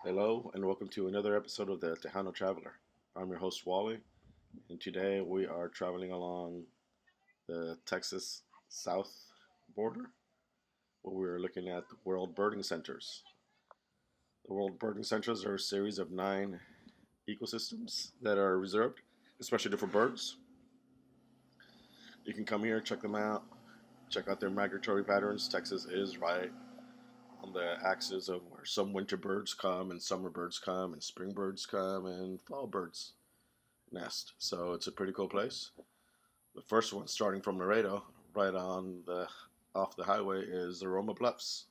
Hello, and welcome to another episode of the Tejano Traveler. I'm your host, Wally, and today we are traveling along the Texas south border where we're looking at the World Birding Centers. The World Birding Centers are a series of 9 ecosystems that are reserved, especially for birds. You can come here, check them out, check out their migratory patterns. Texas is right on the axis of where some winter birds come, and summer birds come, and spring birds come, and fall birds nest. So it's a pretty cool place. The first one, starting from Laredo, right on the off the highway, is the Roma Bluffs.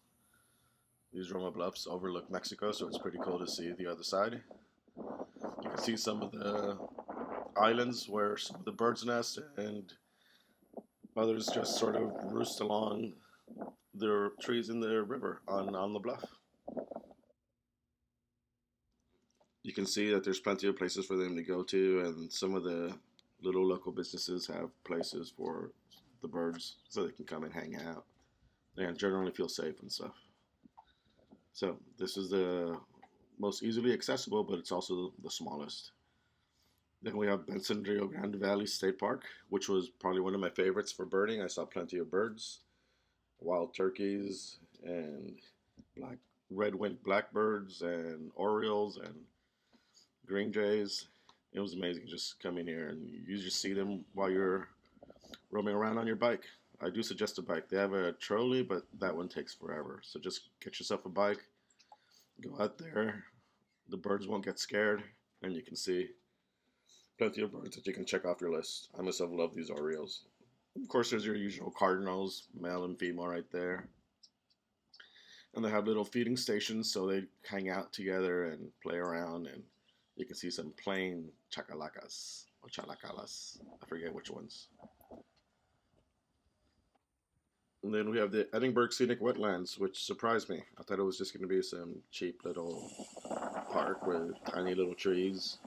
These Roma Bluffs overlook Mexico, so it's pretty cool to see the other side. You can see some of the islands where some of the birds nest, and others just sort of roost along their trees in the river on the bluff. You can see that there's plenty of places for them to go to, and some of the little local businesses have places for the birds so they can come and hang out and generally feel safe and stuff. So this is the most easily accessible, but it's also the smallest. Then we have Benson Rio Grande Valley State Park, which was probably one of my favorites for birding. I saw plenty of birds, wild turkeys, and black red-winged blackbirds, and orioles, and green jays. It was amazing just coming here and you just see them while you're roaming around on your bike. I do suggest a bike. They have a trolley, but that one takes forever. So just get yourself a bike, go out there. The birds won't get scared, and you can see plenty of birds that you can check off your list. I myself love these Orioles. Of course, there's your usual cardinals, male and female, right there. And they have little feeding stations, so they hang out together and play around. And you can see some plain chacalacas or chalacalas. I forget which ones. And then we have the Edinburgh Scenic Wetlands, which surprised me. I thought it was just going to be some cheap little park with tiny little trees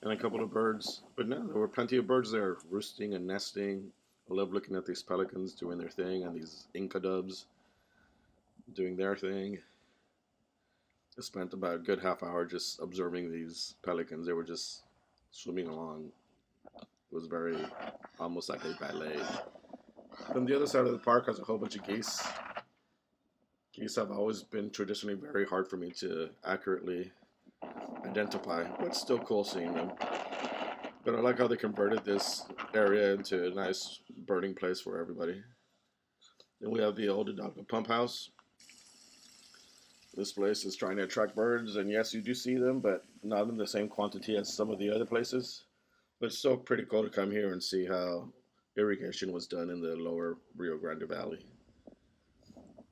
and a couple of birds. But no, there were plenty of birds there roosting and nesting. I love looking at these pelicans doing their thing and these Inca doves doing their thing. I spent about a good half hour just observing these pelicans. They were just swimming along. It was very almost like a ballet. Then the other side of the park has a whole bunch of geese. Geese have always been traditionally very hard for me to accurately identify, but it's still cool seeing them. But I like how they converted this area into a nice birding place for everybody. Then we have the old Hidalgo Pump House. This place is trying to attract birds, and yes, you do see them, but not in the same quantity as some of the other places. But it's still pretty cool to come here and see how irrigation was done in the lower Rio Grande Valley.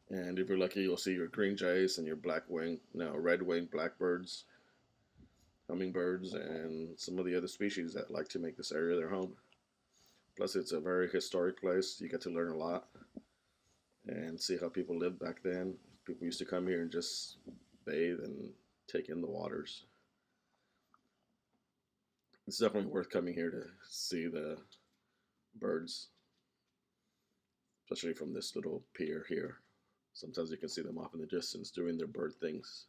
And if you're lucky, you'll see your green jays and your red-winged blackbirds, hummingbirds, and some of the other species that like to make this area their home. Plus, it's a very historic place. You get to learn a lot and see how people lived back then. People used to come here and just bathe and take in the waters. It's definitely worth coming here to see the birds, especially from this little pier here. Sometimes you can see them off in the distance doing their bird things.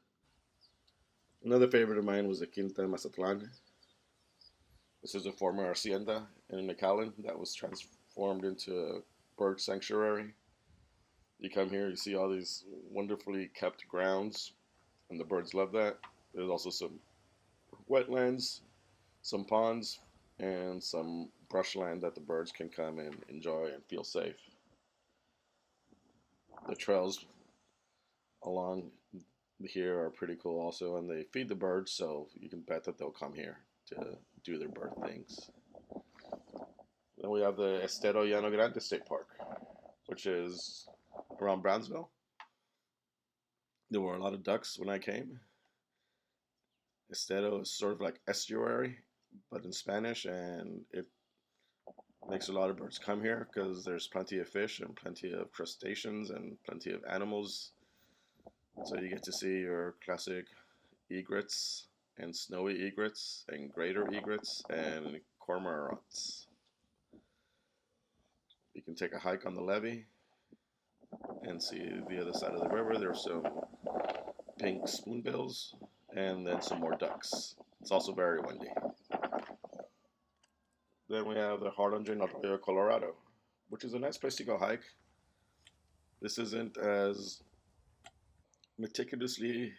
Another favorite of mine was the Quinta Mazatlan. This is a former hacienda in McAllen that was transformed into a bird sanctuary. You come here, you see all these wonderfully kept grounds, and the birds love that. There's also some wetlands, some ponds, and some brushland that the birds can come and enjoy and feel safe. The trails along here are pretty cool also, and they feed the birds, so you can bet that they'll come here to do their bird things. Then we have the Estero Llano Grande State Park, which is around Brownsville. There were a lot of ducks when I came. Estero is sort of like estuary, but in Spanish, and it makes a lot of birds come here because there's plenty of fish and plenty of crustaceans and plenty of animals. So you get to see your classic egrets and snowy egrets and greater egrets and cormorants. You can take a hike on the levee and see the other side of the river. There's some pink spoonbills and then some more ducks. It's also very windy. Then we have the Harlingen Arroyo, Colorado, which is a nice place to go hike. This isn't as meticulously,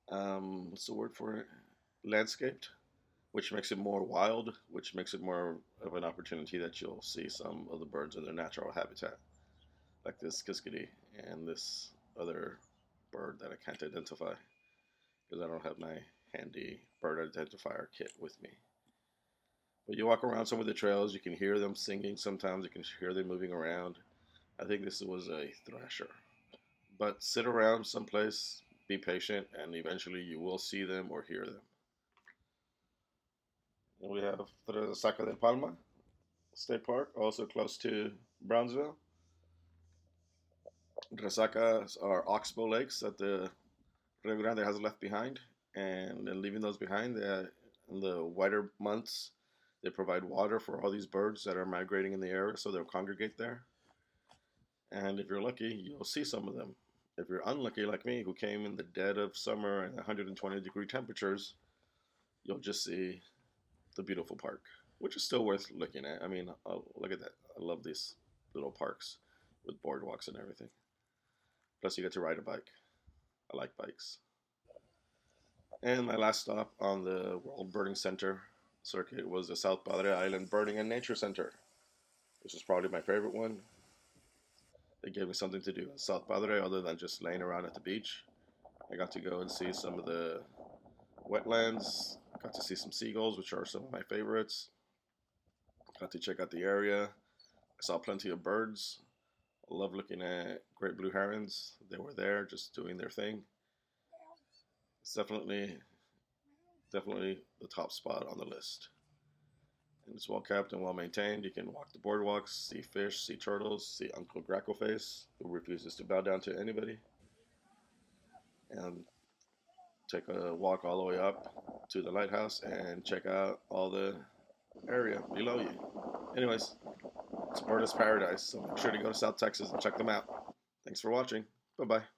what's the word for it? Landscaped, which makes it more wild, which makes it more of an opportunity that you'll see some of the birds in their natural habitat, like this kiskadee and this other bird that I can't identify because I don't have my handy bird identifier kit with me. But you walk around some of the trails, you can hear them singing sometimes, you can hear them moving around. I think this was a thrasher. But sit around someplace, be patient, and eventually you will see them or hear them. And we have Resaca de Palma State Park, also close to Brownsville. Resaca are oxbow lakes that the Rio Grande has left behind, and in leaving those behind, in the whiter months, they provide water for all these birds that are migrating in the area, so they'll congregate there. And if you're lucky, you'll see some of them. If you're unlucky like me, who came in the dead of summer and 120-degree temperatures, you'll just see the beautiful park, which is still worth looking at. I mean, look at that. I love these little parks with boardwalks and everything. Plus, you get to ride a bike. I like bikes. And my last stop on the World Birding Center circuit was the South Padre Island Birding and Nature Center. This is probably my favorite one. They gave me something to do in South Padre other than just laying around at the beach. I got to go and see some of the wetlands, got to see some seagulls, which are some of my favorites. Got to check out the area. I saw plenty of birds. I love looking at great blue herons. They were there just doing their thing. It's definitely the top spot on the list. And it's well kept and well maintained. You can walk the boardwalks, see fish, see turtles, see Uncle Grackleface, who refuses to bow down to anybody, and take a walk all the way up to the lighthouse and check out all the area below you. Anyways, it's a birdist paradise, so make sure to go to South Texas and check them out. Thanks for watching. Bye bye.